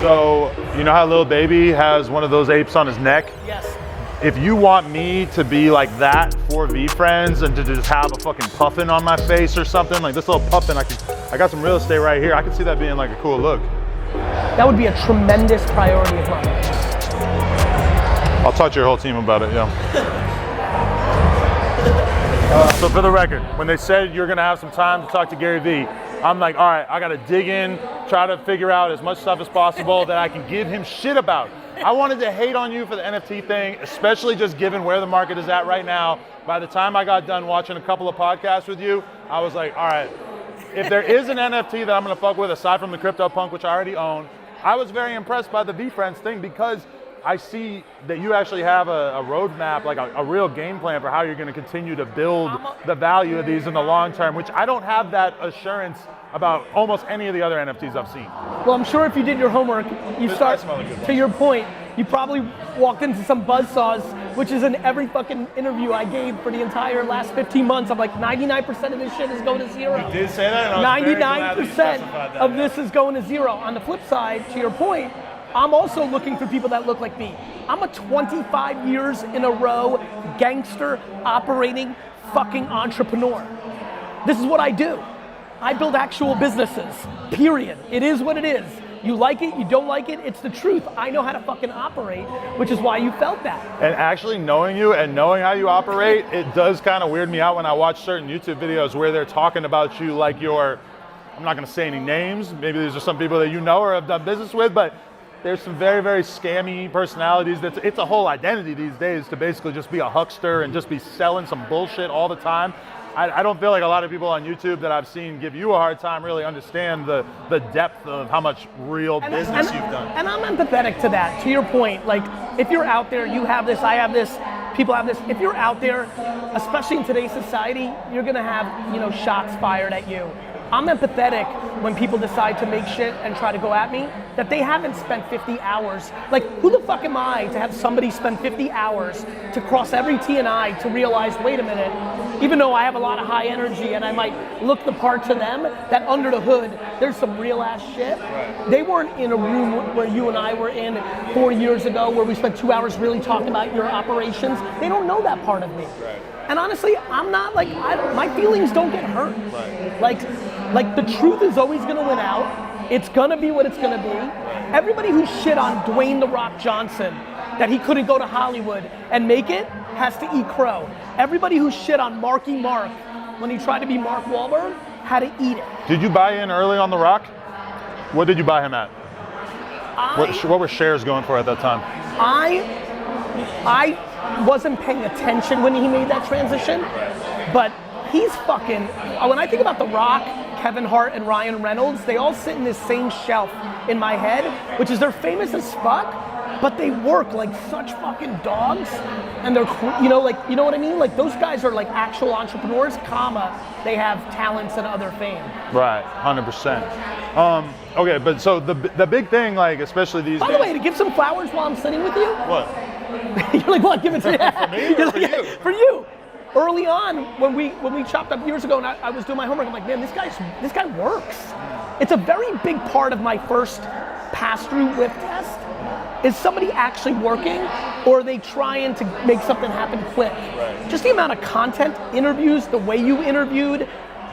So, you know how Lil Baby has one of those apes on his neck? Yes. If you want me to be like that for VeeFriends and to just have a fucking puffin on my face or something, like this little puffin, I got some real estate right here. I can see that being like a cool look. That would be a tremendous priority of mine. I'll talk to your whole team about it, yeah. So for the record, when they said you're gonna have some time to talk to GaryVee, I'm like, all right, I gotta dig in, try to figure out as much stuff as possible that I can give him shit about. I wanted to hate on you for the NFT thing, especially just given where the market is at right now. By the time I got done watching a couple of podcasts with you, I was like, all right, if there is an NFT that I'm gonna fuck with aside from the Cryptopunk, which I already own, I was very impressed by the VeeFriends thing because I see that you actually have a roadmap, like a real game plan for how you're gonna continue to build the value of these in the long term, which I don't have that assurance about almost any of the other NFTs I've seen. Well, I'm sure if you did your homework, you start, to your point, you probably walked into some buzzsaws, which is in every fucking interview I gave for the entire last 15 months. I'm like, 99% of this shit is going to zero. You did say that, and I was 99% of this is going to zero. On the flip side, to your point, I'm also looking for people that look like me. I'm a 25 years in a row gangster operating fucking entrepreneur. This is what I do. I build actual businesses, period. It is what it is. You like it, you don't like it, it's the truth. I know how to fucking operate, which is why you felt that. And actually knowing you and knowing how you operate, it does kind of weird me out when I watch certain YouTube videos where they're talking about you like you're, I'm not gonna say any names, maybe these are some people that you know or have done business with, but there's some very, very scammy personalities. It's a whole identity these days to basically just be a huckster and just be selling some bullshit all the time. I don't feel like a lot of people on YouTube that I've seen give you a hard time really understand the depth of how much real business you've done. And I'm empathetic to that, to your point. Like, if you're out there, you have this, I have this, people have this. If you're out there, especially in today's society, you're gonna have, you know, shots fired at you. I'm empathetic when people decide to make shit and try to go at me, that they haven't spent 50 hours. Like, who the fuck am I to have somebody spend 50 hours to cross every T and I to realize, wait a minute, even though I have a lot of high energy and I might look the part to them, that under the hood, there's some real ass shit. Right. They weren't in a room where you and I were in 4 years ago where we spent 2 hours really talking about your operations. They don't know that part of me. Right. And honestly, I'm not like, my feelings don't get hurt. Right. Like the truth is always gonna win out. It's gonna be what it's gonna be. Right. Everybody who shit on Dwayne "The Rock" Johnson, that he couldn't go to Hollywood and make it, has to eat crow. Everybody who shit on Marky Mark when he tried to be Mark Wahlberg had to eat it. Did you buy in early on The Rock? What did you buy him at? What were shares going for at that time? I wasn't paying attention when he made that transition, but he's fucking, when I think about The Rock, Kevin Hart, and Ryan Reynolds, they all sit in this same shelf in my head, which is they're famous as fuck, but they work like such fucking dogs, and they're, you know, like, you know what I mean? Like, those guys are like actual entrepreneurs, comma, they have talents and other fame. Right, 100%. Okay, but so the big thing, like, especially these days. By the way, to give some flowers while I'm sitting with you. What? You're like, what, give it to me? For me or for you? For you. Early on, when we chopped up years ago and I was doing my homework, I'm like, man, this guy works. It's a very big part of my first pass-through whip test. Is somebody actually working, or are they trying to make something happen quick? Right. Just the amount of content, interviews, the way you interviewed,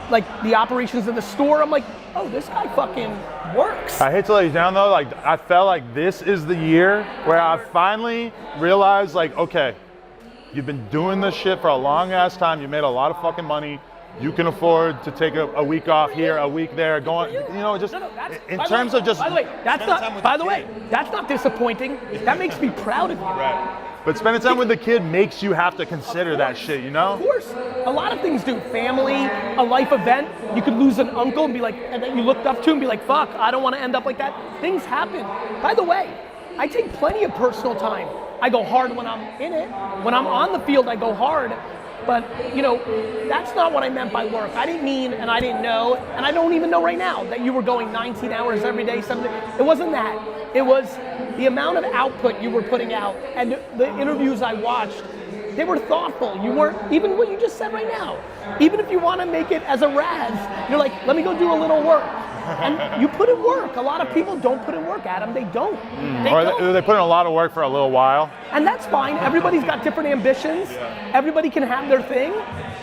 like the operations of the store, I'm like, oh, this guy fucking works. I hate to let you down though, like I felt like this is the year where I finally realized, like, okay, you've been doing this shit for a long ass time, you made a lot of fucking money, you can afford to take a week off here, a week there, going, you know, just in terms of just. By the way, that's not disappointing. That makes me proud of you. Right. But spending time with the kid makes you have to consider that shit, you know? Of course. A lot of things do. Family, a life event. You could lose an uncle and be like, and then you looked up to him and be like, fuck, I don't want to end up like that. Things happen. By the way, I take plenty of personal time. I go hard when I'm in it. When I'm on the field, I go hard. But, you know, that's not what I meant by work. I didn't mean, and I didn't know, and I don't even know right now, that you were going 19 hours every day, 7 days. It wasn't that. It was the amount of output you were putting out, and the interviews I watched, they were thoughtful. You weren't, even what you just said right now, even if you want to make it as a razz, you're like, let me go do a little work. And you put in work. A lot of people don't put in work, Adam. They don't. They put in a lot of work for a little while. And that's fine. Everybody's got different ambitions. Everybody can have their thing,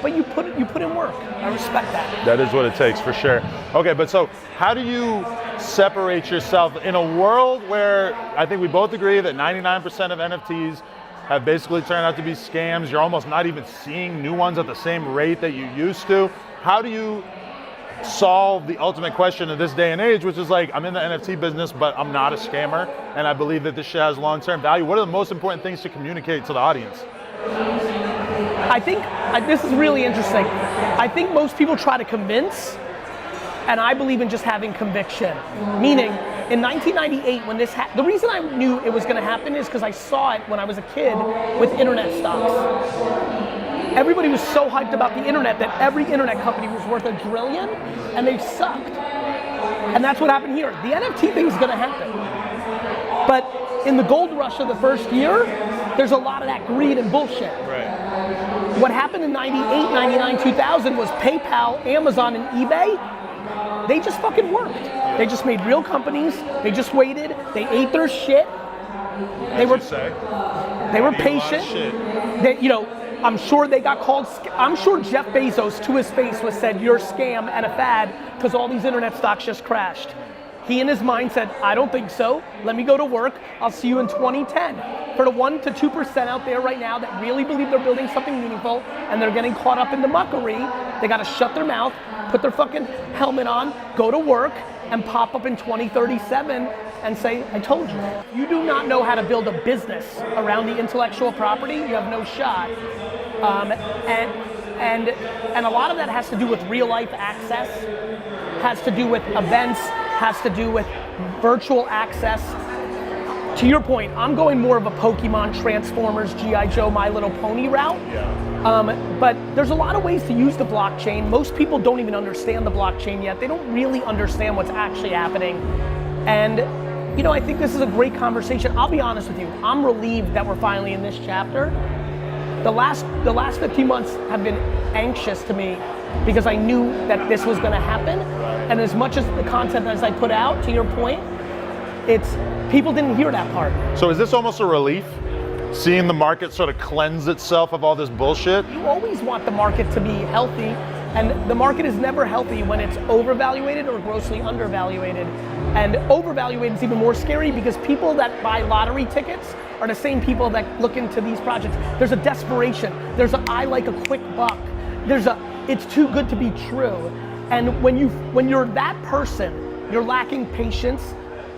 but you put in work. I respect that. That is what it takes, for sure. Okay, but so how do you separate yourself in a world where I think we both agree that 99% of NFTs have basically turned out to be scams? You're almost not even seeing new ones at the same rate that you used to. How do you solve the ultimate question of this day and age, which is like, I'm in the NFT business, but I'm not a scammer, and I believe that this shit has long-term value? What are the most important things to communicate to the audience? I think, this is really interesting. I think most people try to convince, and I believe in just having conviction. Meaning, in 1998, when this the reason I knew it was gonna happen is because I saw it when I was a kid with internet stocks. Everybody was so hyped about the internet that every internet company was worth $1 trillion, and they sucked. And that's what happened here. The NFT thing's gonna happen. But in the gold rush of the first year, there's a lot of that greed and bullshit. Right. What happened in 98, 99, 2000 was PayPal, Amazon, and eBay, they just fucking worked. They just made real companies, they just waited, they ate their shit. They were patient. They, you know, I'm sure they got called, I'm sure Jeff Bezos to his face was said, you're a scam and a fad, because all these internet stocks just crashed. He in his mind said, I don't think so, let me go to work, I'll see you in 2010. For the 1% to 2% out there right now that really believe they're building something meaningful and they're getting caught up in the muckery, they gotta shut their mouth, put their fucking helmet on, go to work, and pop up in 2037 and say, I told you. You do not know how to build a business around the intellectual property, you have no shot. And a lot of that has to do with real life access, has to do with events, has to do with virtual access. To your point, I'm going more of a Pokemon, Transformers, G.I. Joe, My Little Pony route. Yeah. But there's a lot of ways to use the blockchain. Most people don't even understand the blockchain yet. They don't really understand what's actually happening. And you know, I think this is a great conversation. I'll be honest with you, I'm relieved that we're finally in this chapter. The last 15 months have been anxious to me because I knew that this was gonna happen. And as much as the content as I put out, to your point, it's, people didn't hear that part. So is this almost a relief? Seeing the market sort of cleanse itself of all this bullshit? You always want the market to be healthy, and the market is never healthy when it's overvaluated or grossly undervaluated. And overvaluated is even more scary because people that buy lottery tickets are the same people that look into these projects. There's a desperation. There's a, I like a quick buck. There's a, it's too good to be true. And when you're that person, you're lacking patience,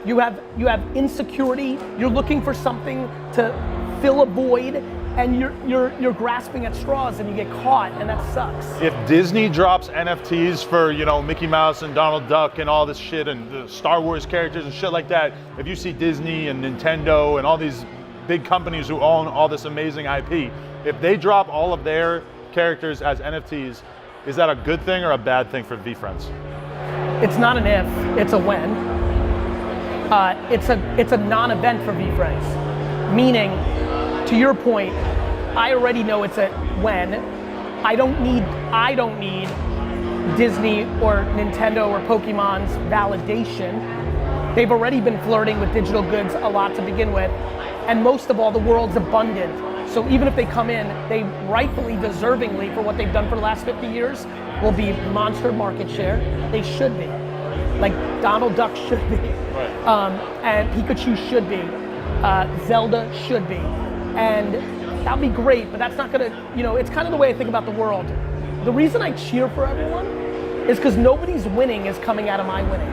you have insecurity, you're looking for something to fill a void, and you're grasping at straws and you get caught, and that sucks. If Disney drops NFTs for, you know, Mickey Mouse and Donald Duck and all this shit and the Star Wars characters and shit like that, if you see Disney and Nintendo and all these big companies who own all this amazing IP, if they drop all of their characters as NFTs, is that a good thing or a bad thing for VeeFriends? It's not an if, it's a when. It's a non-event for VeeFriends. Meaning, to your point, I already know it's a when. I don't need Disney or Nintendo or Pokemon's validation. They've already been flirting with digital goods a lot to begin with. And most of all, the world's abundant. So even if they come in, they rightfully, deservingly, for what they've done for the last 50 years, will be monster market share. They should be. Like Donald Duck should be. Right. And Pikachu should be. Zelda should be. And that'd be great, but that's not gonna, you know, it's kind of the way I think about the world. The reason I cheer for everyone is because nobody's winning is coming out of my winning.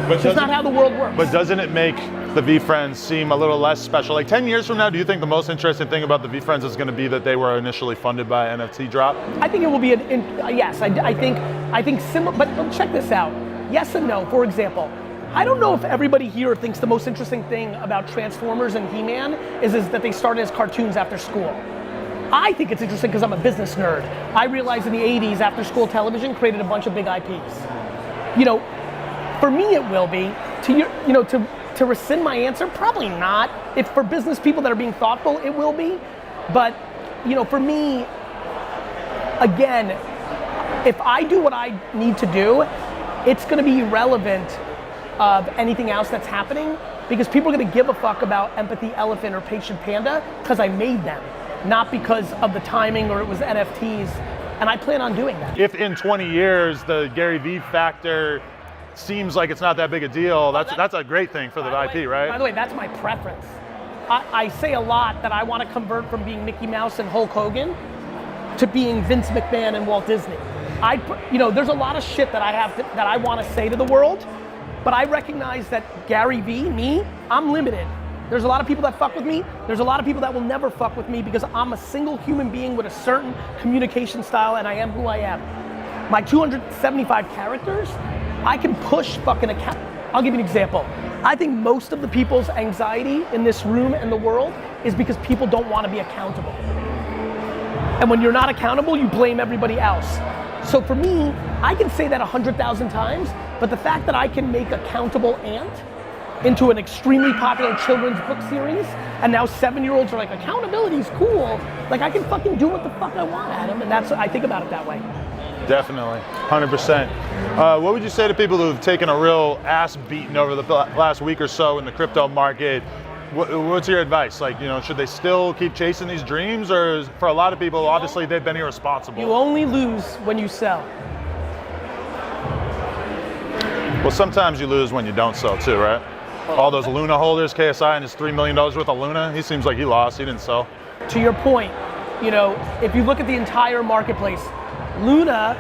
But it's not how the world works. But doesn't it make the VeeFriends seem a little less special? Like 10 years from now, do you think the most interesting thing about the VeeFriends is gonna be that they were initially funded by an NFT drop? I think it will be, yes, I think similar, but check this out. Yes and no. For example, I don't know if everybody here thinks the most interesting thing about Transformers and He-Man is that they started as cartoons after school. I think it's interesting because I'm a business nerd. I realized in the 80s, after school television created a bunch of big IPs. You know, for me it will be. To rescind my answer, probably not. If for business people that are being thoughtful, it will be. But, you know, for me, again, if I do what I need to do, it's gonna be irrelevant of anything else that's happening, because people are gonna give a fuck about Empathy Elephant or Patient Panda because I made them, not because of the timing or it was NFTs, and I plan on doing that. If in 20 years the GaryVee factor seems like it's not that big a deal, that's a great thing for the IP, right? By the way, that's my preference. I say a lot that I want to convert from being Mickey Mouse and Hulk Hogan to being Vince McMahon and Walt Disney. There's a lot of shit that I want to say to the world, but I recognize that GaryVee, me, I'm limited. There's a lot of people that fuck with me. There's a lot of people that will never fuck with me because I'm a single human being with a certain communication style, and I am who I am. My 275 characters, I can push fucking account. I'll give you an example. I think most of the people's anxiety in this room and the world is because people don't want to be accountable. And when you're not accountable, you blame everybody else. So for me, I can say that 100,000 times, but the fact that I can make Accountable Ant into an extremely popular children's book series, and now 7-year-olds are like, accountability is cool. Like, I can fucking do what the fuck I want, Adam, and I think about it that way. Definitely, 100%. What would you say to people who've taken a real ass beating over the last week or so in the crypto market? What's your advice? Like, should they still keep chasing these dreams, or for a lot of people, obviously they've been irresponsible? You only lose when you sell. Well, sometimes you lose when you don't sell too, right? All those Luna holders, KSI and his $3 million worth of Luna, he seems like he lost, he didn't sell. To your point, if you look at the entire marketplace, Luna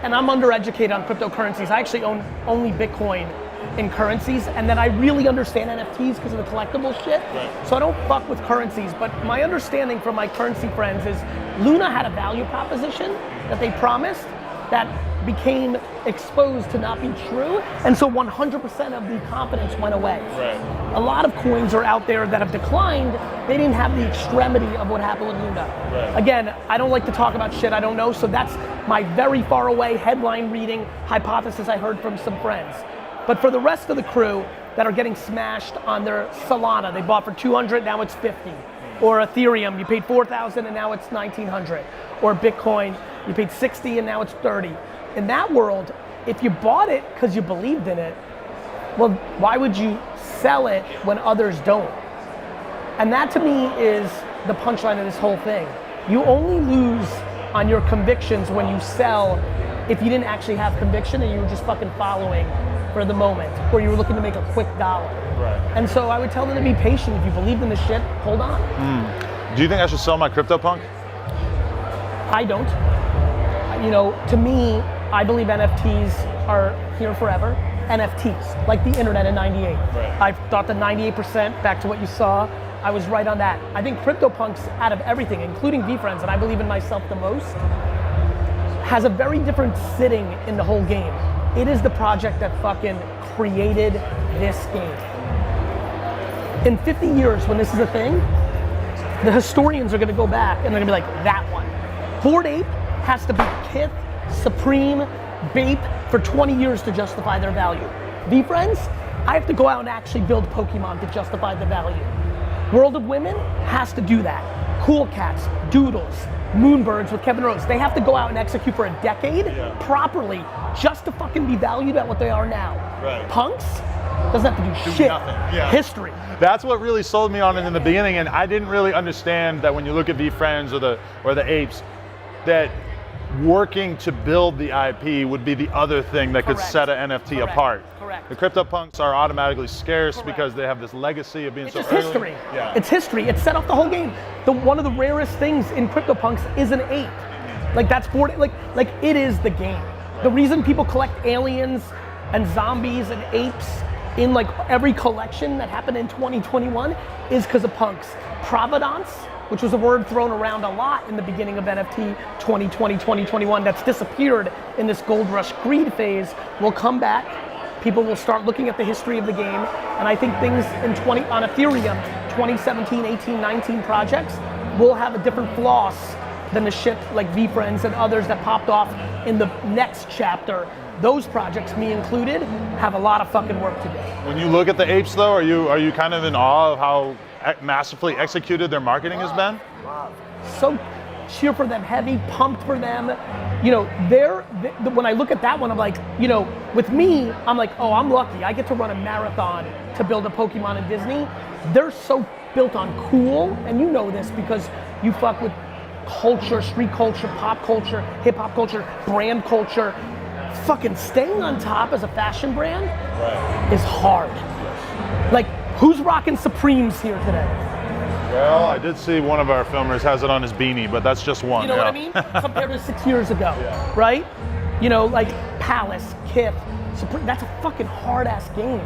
and I'm undereducated on cryptocurrencies. I actually own only Bitcoin in currencies, and then I really understand NFTs because of the collectible shit. Right. So I don't fuck with currencies, but my understanding from my currency friends is Luna had a value proposition that they promised that became exposed to not be true, and so 100% of the confidence went away. Right. A lot of coins are out there that have declined. They didn't have the extremity of what happened with Luna. Right. Again, I don't like to talk about shit I don't know, so that's my very far away headline reading hypothesis I heard from some friends. But for the rest of the crew that are getting smashed on their Solana, they bought for 200, now it's 50. Or Ethereum, you paid 4,000 and now it's 1,900. Or Bitcoin, you paid 60 and now it's 30. In that world, if you bought it because you believed in it, well, why would you sell it when others don't? And that to me is the punchline of this whole thing. You only lose on your convictions when you sell if you didn't actually have conviction and you were just fucking following for the moment, or you were looking to make a quick dollar. Right. And so I would tell them to be patient. If you believed in the shit, hold on. Do you think I should sell my Cryptopunk? I don't. To me, I believe NFTs are here forever. NFTs, like the internet in '98. Right. I thought the 98%, back to what you saw, I was right on that. I think Cryptopunks, out of everything, including VeeFriends, and I believe in myself the most, has a very different sitting in the whole game. It is the project that fucking created this game. In 50 years, when this is a thing, the historians are gonna go back and they're gonna be like, that one. Bored Ape has to be Kith, Supreme, Bape for 20 years to justify their value. VeeFriends, I have to go out and actually build Pokemon to justify the value. World of Women has to do that. Cool Cats, Doodles, Moonbirds with Kevin Rose, they have to go out and execute for a decade properly just to fucking be valued at what they are now. Right. Punks doesn't have to do shit. Nothing. Yeah. History. That's what really sold me on it in the beginning, and I didn't really understand that when you look at VeeFriends or the apes, that working to build the IP would be the other thing that could set an NFT apart. Correct. The Cryptopunks are automatically scarce because they have this legacy of being so early. It's history. Yeah. It's history. It set off the whole game. One of the rarest things in Cryptopunks is an ape. Like that's like it is the game. The reason people collect aliens and zombies and apes in like every collection that happened in 2021 is because of punks. Provenance, which was a word thrown around a lot in the beginning of NFT 2020, 2021, that's disappeared in this gold rush greed phase, will come back. People will start looking at the history of the game, and I think things on Ethereum, 2017, 18, 19 projects will have a different floss than the shit like VeeFriends and others that popped off in the next chapter. Those projects, me included, have a lot of fucking work to do. When you look at the apes though, are you kind of in awe of how massively executed their marketing has been? So cheer for them, heavy, pumped for them. you know, when I look at that one, I'm like, you know, with me, I'm like, oh, I'm lucky. I get to run a marathon to build a Pokemon in Disney. They're so built on cool, and you know this because you fuck with culture, street culture, pop culture, hip hop culture, brand culture. Fucking staying on top as a fashion brand is hard. Like, who's rocking Supremes here today? Well, I did see one of our filmers has it on his beanie, but that's just one. You know what I mean? Compared to 6 years ago, right? You know, like Palace, Kith, Supreme, that's a fucking hard ass game.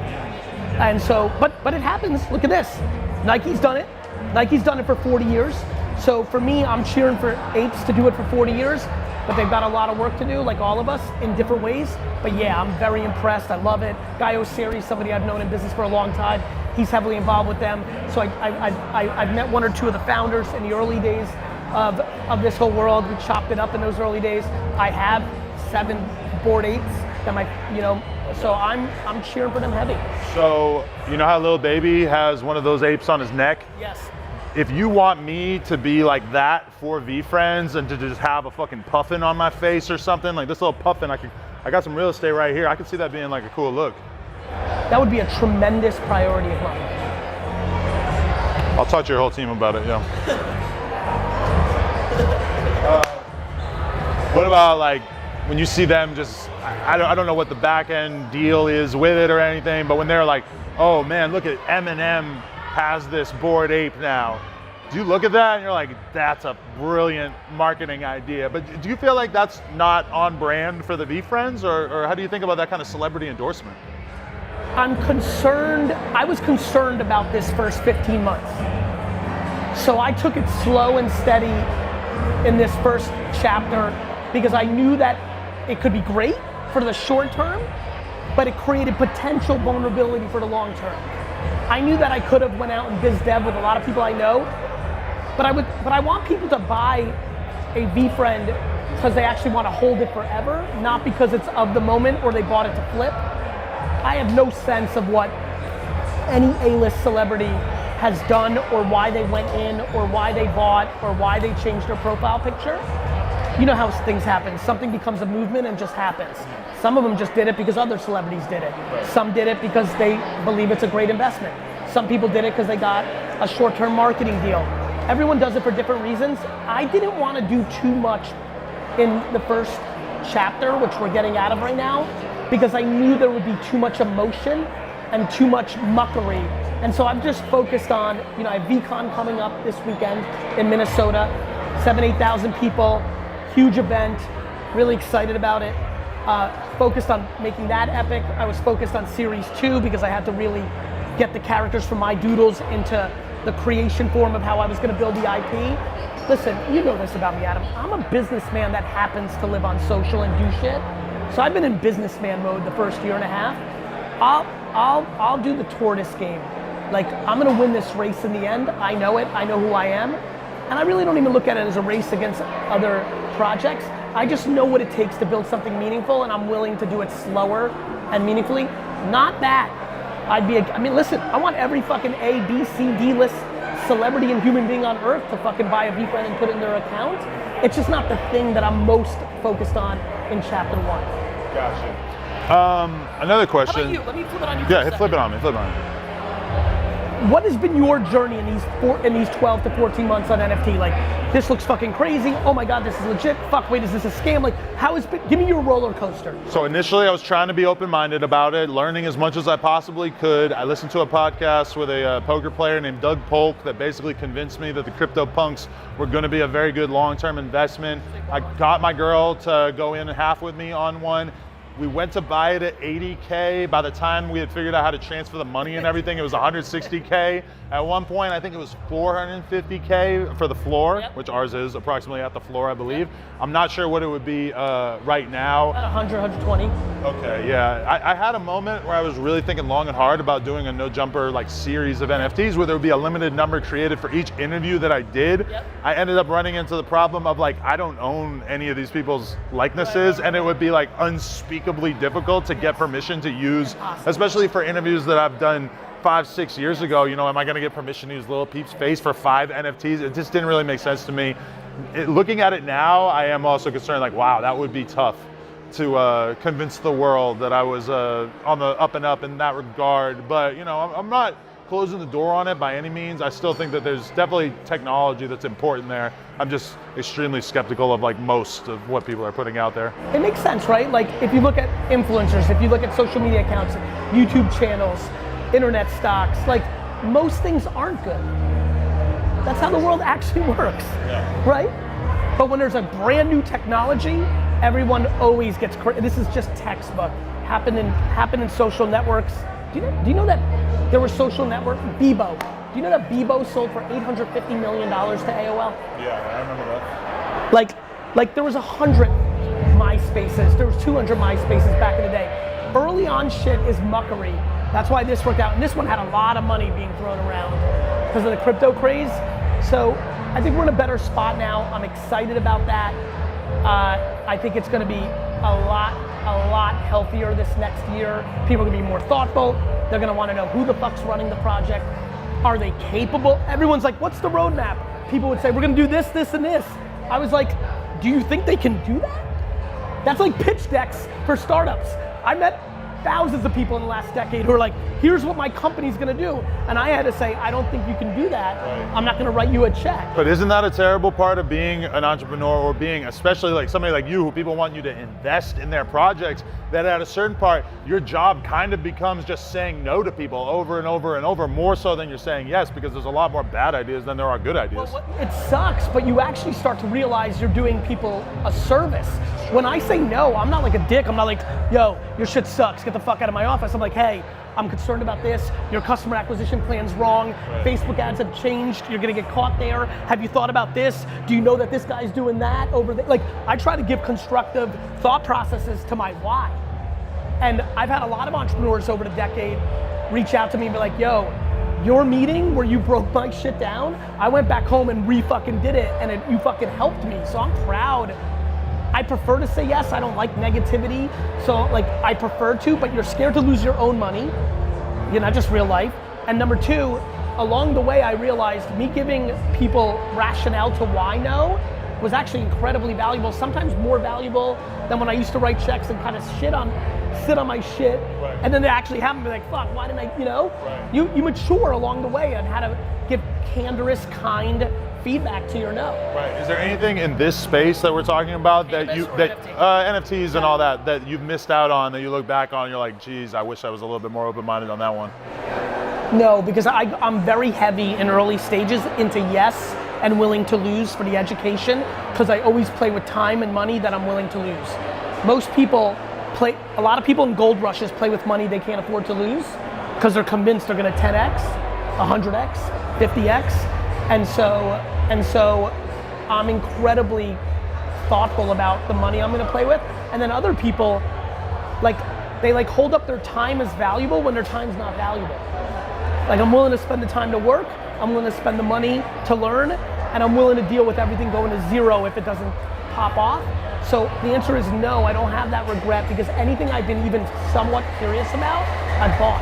And so, but it happens. Look at this. Nike's done it. Nike's done it for 40 years. So for me, I'm cheering for apes to do it for 40 years, but they've got a lot of work to do, like all of us, in different ways. But yeah, I'm very impressed. I love it. Guy O'Siri, somebody I've known in business for a long time. He's heavily involved with them. So I've met one or two of the founders in the early days of this whole world. We chopped it up in those early days. I have 7 Bored Apes that you know, so I'm cheering for them heavy. So, you know how Lil Baby has one of those apes on his neck? Yes. If you want me to be like that for VeeFriends and to just have a fucking puffin on my face or something, like this little puffin, I got some real estate right here. I could see that being like a cool look. That would be a tremendous priority of mine. I'll talk to your whole team about it, yeah. What about like when you see them just, I don't know what the back end deal is with it or anything, but when they're like, oh man, look at Eminem has this Bored Ape now. Do you look at that and you're like, that's a brilliant marketing idea? But do you feel like that's not on brand for the VeeFriends, or how do you think about that kind of celebrity endorsement? I'm concerned, I was concerned about this first 15 months. So I took it slow and steady in this first chapter because I knew that it could be great for the short term, but it created potential vulnerability for the long term. I knew that I could have went out and biz dev with a lot of people I know, but I want people to buy a VeeFriend because they actually want to hold it forever, not because it's of the moment or they bought it to flip. I have no sense of what any A-list celebrity has done or why they went in or why they bought or why they changed their profile picture. You know how things happen. Something becomes a movement and just happens. Some of them just did it because other celebrities did it. Some did it because they believe it's a great investment. Some people did it because they got a short-term marketing deal. Everyone does it for different reasons. I didn't want to do too much in the first chapter, which we're getting out of right now, because I knew there would be too much emotion and too much muckery. And so I've just focused on, you know, I have VCon coming up this weekend in Minnesota, 8,000 people, huge event, really excited about it. Focused on making that epic. I was focused on Series 2 because I had to really get the characters from my doodles into the creation form of how I was gonna build the IP. Listen, you know this about me, Adam. I'm a businessman that happens to live on social and do shit. So I've been in businessman mode the first year and a half. I'll do the tortoise game. Like, I'm gonna win this race in the end. I know it, I know who I am. And I really don't even look at it as a race against other projects. I just know what it takes to build something meaningful, and I'm willing to do it slower and meaningfully. Not that I mean, listen, I want every fucking A, B, C, D list celebrity and human being on earth to fucking buy a VeeFriend and put it in their account. It's just not the thing that I'm most focused on in chapter 1. Gotcha. Another question. How about you? Let me flip it on you. Yeah, flip it on me. What has been your journey in these 12 to 14 months on NFT? Like, this looks fucking crazy. Oh my God, this is legit. Fuck, wait, is this a scam? Like, how has it been? Give me your roller coaster. So initially I was trying to be open-minded about it, learning as much as I possibly could. I listened to a podcast with a poker player named Doug Polk that basically convinced me that the Cryptopunks were gonna be a very good long-term investment. I got my girl to go in half with me on one. We went to buy it at 80K. By the time we had figured out how to transfer the money and everything, it was 160K. At one point, I think it was 450K for the floor, which ours is approximately at the floor, I believe. I'm not sure what it would be right now. About 100, 120. Okay, yeah. I had a moment where I was really thinking long and hard about doing a no jumper like series of NFTs where there would be a limited number created for each interview that I did. I ended up running into the problem of like, I don't own any of these people's likenesses, and it would be like unspeakably difficult to get permission to use, especially for interviews that I've done 5-6 years ago. You know, am I gonna get permission to use Lil Peep's face for 5 NFTs? It just didn't really make sense to me. looking at it now, I am also concerned, like, wow, that would be tough to convince the world that I was on the up and up in that regard. But you know, I'm not closing the door on it by any means. I still think that there's definitely technology that's important there. I'm just extremely skeptical of like most of what people are putting out there. It makes sense, right? Like if you look at influencers, if you look at social media accounts, YouTube channels, internet stocks, like most things aren't good. That's how the world actually works, right? But when there's a brand new technology, everyone always gets, this is just textbook. Happened in social networks. Do you know that there were social network, Bebo. Do you know that Bebo sold for $850 million to AOL? Yeah, I remember that. Like there was 100 MySpaces, there was 200 MySpaces back in the day. Early on shit is muckery. That's why this worked out. And this one had a lot of money being thrown around because of the crypto craze. So I think we're in a better spot now. I'm excited about that. I think it's gonna be a lot healthier this next year. People are gonna be more thoughtful. They're gonna wanna know who the fuck's running the project. Are they capable? Everyone's like, what's the roadmap? People would say, we're gonna do this, this, and this. I was like, do you think they can do that? That's like pitch decks for startups. I met thousands of people in the last decade who are like, here's what my company's gonna do. And I had to say, I don't think you can do that. Right. I'm not gonna write you a check. But isn't that a terrible part of being an entrepreneur, or being, especially like somebody like you, who people want you to invest in their projects, that at a certain part, your job kind of becomes just saying no to people over and over and over, more so than you're saying yes, because there's a lot more bad ideas than there are good ideas. Well, it sucks, but you actually start to realize you're doing people a service. When I say no, I'm not like a dick. I'm not like, yo, your shit sucks, get the fuck out of my office. I'm like, hey, I'm concerned about this. Your customer acquisition plan's wrong. Right. Facebook ads have changed. You're gonna get caught there. Have you thought about this? Do you know that this guy's doing that over there? Like, I try to give constructive thought processes to my why. And I've had a lot of entrepreneurs over the decade reach out to me and be like, yo, your meeting where you broke my shit down, I went back home and re-fucking did it, and you fucking helped me. So I'm proud. I prefer to say yes. I don't like negativity. So like, I prefer to, but you're scared to lose your own money. You're not just real life. And number two, along the way, I realized me giving people rationale to why no was actually incredibly valuable, sometimes more valuable than when I used to write checks and kind of sit on my shit. Right. And then they actually happen to be like, fuck, why didn't I, you know? Right. You mature along the way on how to give candorous, kind feedback to your no. Right. Is there anything in this space that we're talking about that NFTs and all that you've missed out on, that you look back on and you're like, geez, I wish I was a little bit more open-minded on that one? No, because I'm very heavy in early stages into yes and willing to lose for the education, because I always play with time and money that I'm willing to lose. Most people a lot of people in gold rushes play with money they can't afford to lose because they're convinced they're gonna 10x, 100x, 50x. And so I'm incredibly thoughtful about the money I'm gonna play with. And then other people, they hold up their time as valuable when their time's not valuable. Like, I'm willing to spend the time to work, I'm willing to spend the money to learn, and I'm willing to deal with everything going to zero if it doesn't pop off. So the answer is no, I don't have that regret, because anything I've been even somewhat curious about, I've bought.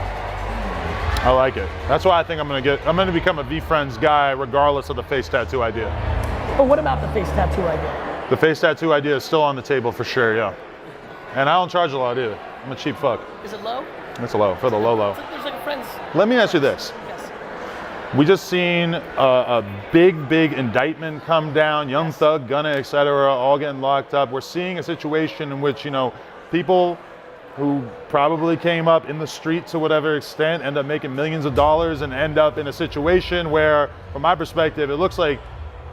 I like it. That's why I think I'm gonna become a VeeFriends guy regardless of the face tattoo idea. But what about the face tattoo idea? The face tattoo idea is still on the table for sure, yeah. And I don't charge a lot either. I'm a cheap fuck. Is it low? It's low, for the low. There's like a friend's. Let me ask you this. Yes. We just seen a big indictment come down, Young Thug, Gunna, etc., all getting locked up. We're seeing a situation in which, people who probably came up in the street to whatever extent end up making millions of dollars and end up in a situation where, from my perspective, it looks like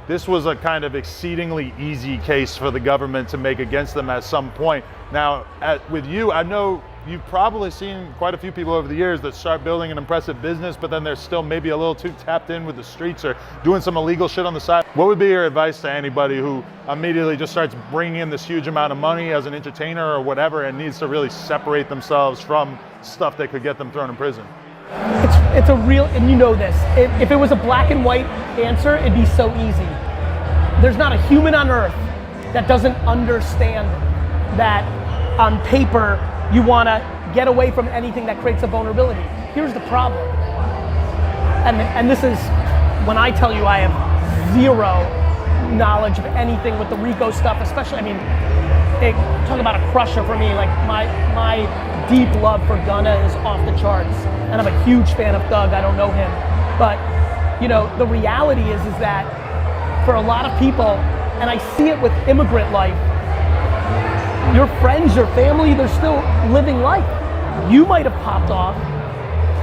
this was a kind of exceedingly easy case for the government to make against them at some point. Now, with you, I know you've probably seen quite a few people over the years that start building an impressive business, but then they're still maybe a little too tapped in with the streets or doing some illegal shit on the side. What would be your advice to anybody who immediately just starts bringing in this huge amount of money as an entertainer or whatever, and needs to really separate themselves from stuff that could get them thrown in prison? It's a real, and you know this, if it was a black and white answer, it'd be so easy. There's not a human on earth that doesn't understand that on paper, you want to get away from anything that creates a vulnerability. Here's the problem. And this is when I tell you I have zero knowledge of anything with the Rico stuff, especially, I mean, talk about a crusher for me. Like my deep love for Gunna is off the charts, and I'm a huge fan of Thug. I don't know him, but you know, the reality is that for a lot of people, and I see it with immigrant life, your friends, your family, they're still living life. You might have popped off,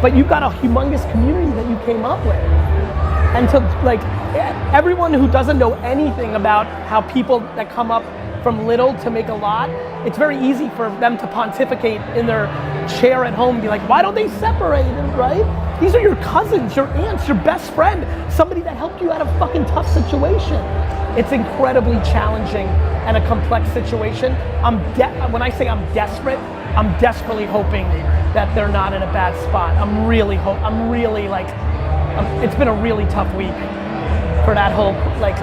but you've got a humongous community that you came up with. And to like, everyone who doesn't know anything about how people that come up from little to make a lot, it's very easy for them to pontificate in their chair at home and be like, why don't they separate, right? These are your cousins, your aunts, your best friend, somebody that helped you out of a fucking tough situation. It's incredibly challenging and a complex situation. When I say I'm desperate, I'm desperately hoping that they're not in a bad spot. It's been a really tough week for that whole like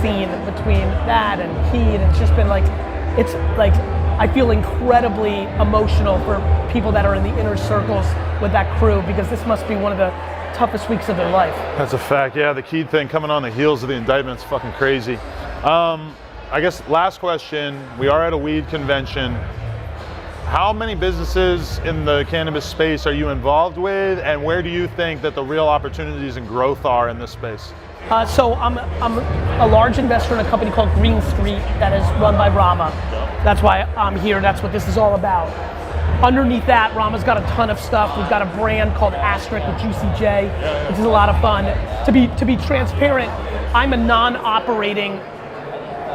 scene between that and Keed. It's just been like, it's like, I feel incredibly emotional for people that are in the inner circles with that crew, because this must be one of the toughest weeks of their life. That's a fact, yeah. The Keed thing coming on the heels of the indictment is fucking crazy. I guess last question, we are at a weed convention. How many businesses in the cannabis space are you involved with, and where do you think that the real opportunities and growth are in this space? So I'm a large investor in a company called Green Street that is run by Rama. That's why I'm here, that's what this is all about. Underneath that, Rama's got a ton of stuff. We've got a brand called Asterisk with Juicy J, which is a lot of fun. To be transparent, I'm a non-operating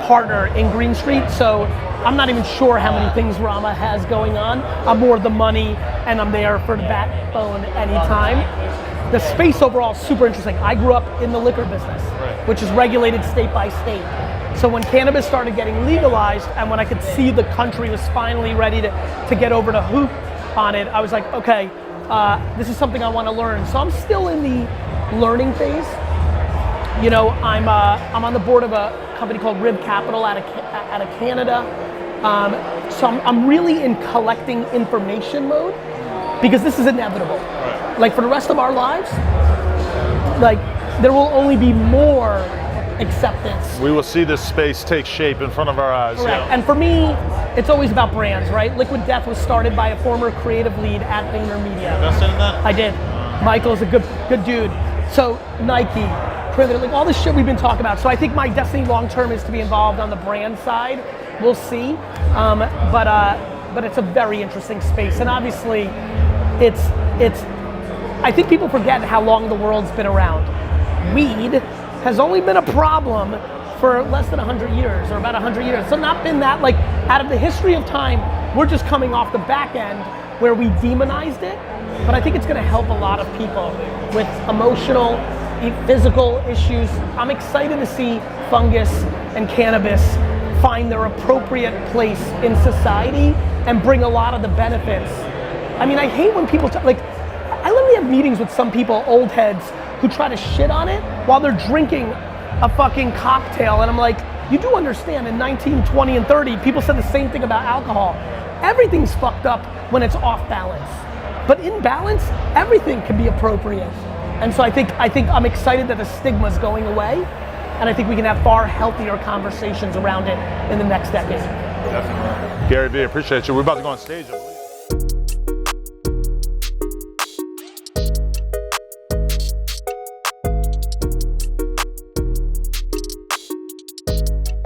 partner in Green Street, so I'm not even sure how many things Rama has going on. I'm more the money, and I'm there for the backbone anytime. The space overall is super interesting. I grew up in the liquor business, which is regulated state by state. So when cannabis started getting legalized, and when I could see the country was finally ready to get over the hoop on it, I was like, okay, this is something I want to learn. So I'm still in the learning phase. You know, I'm on the board of a company called Rib Capital out of Canada. So I'm really in collecting information mode, because this is inevitable. Like for the rest of our lives, like there will only be more acceptance. We will see this space take shape in front of our eyes. Correct. Yeah. And for me, it's always about brands, right? Liquid Death was started by a former creative lead at VaynerMedia. Invested in that? I did. Michael's a good dude. So Nike, like all this shit we've been talking about. So I think my destiny long term is to be involved on the brand side. We'll see. But it's a very interesting space, and obviously, it's. I think people forget how long the world's been around. Weed has only been a problem for less than 100 years, or about 100 years. So not been that, like, out of the history of time, we're just coming off the back end where we demonized it. But I think it's gonna help a lot of people with emotional, physical issues. I'm excited to see fungus and cannabis find their appropriate place in society and bring a lot of the benefits. I mean, I hate when people like, I literally have meetings with some people, old heads, who try to shit on it while they're drinking a fucking cocktail, and I'm like, you do understand in 19, 20, and 30, people said the same thing about alcohol. Everything's fucked up when it's off balance. But in balance, everything can be appropriate. And so I think I'm excited that the stigma's going away, and I think we can have far healthier conversations around it in the next decade. Definitely. GaryVee, appreciate you. We're about to go on stage, I believe.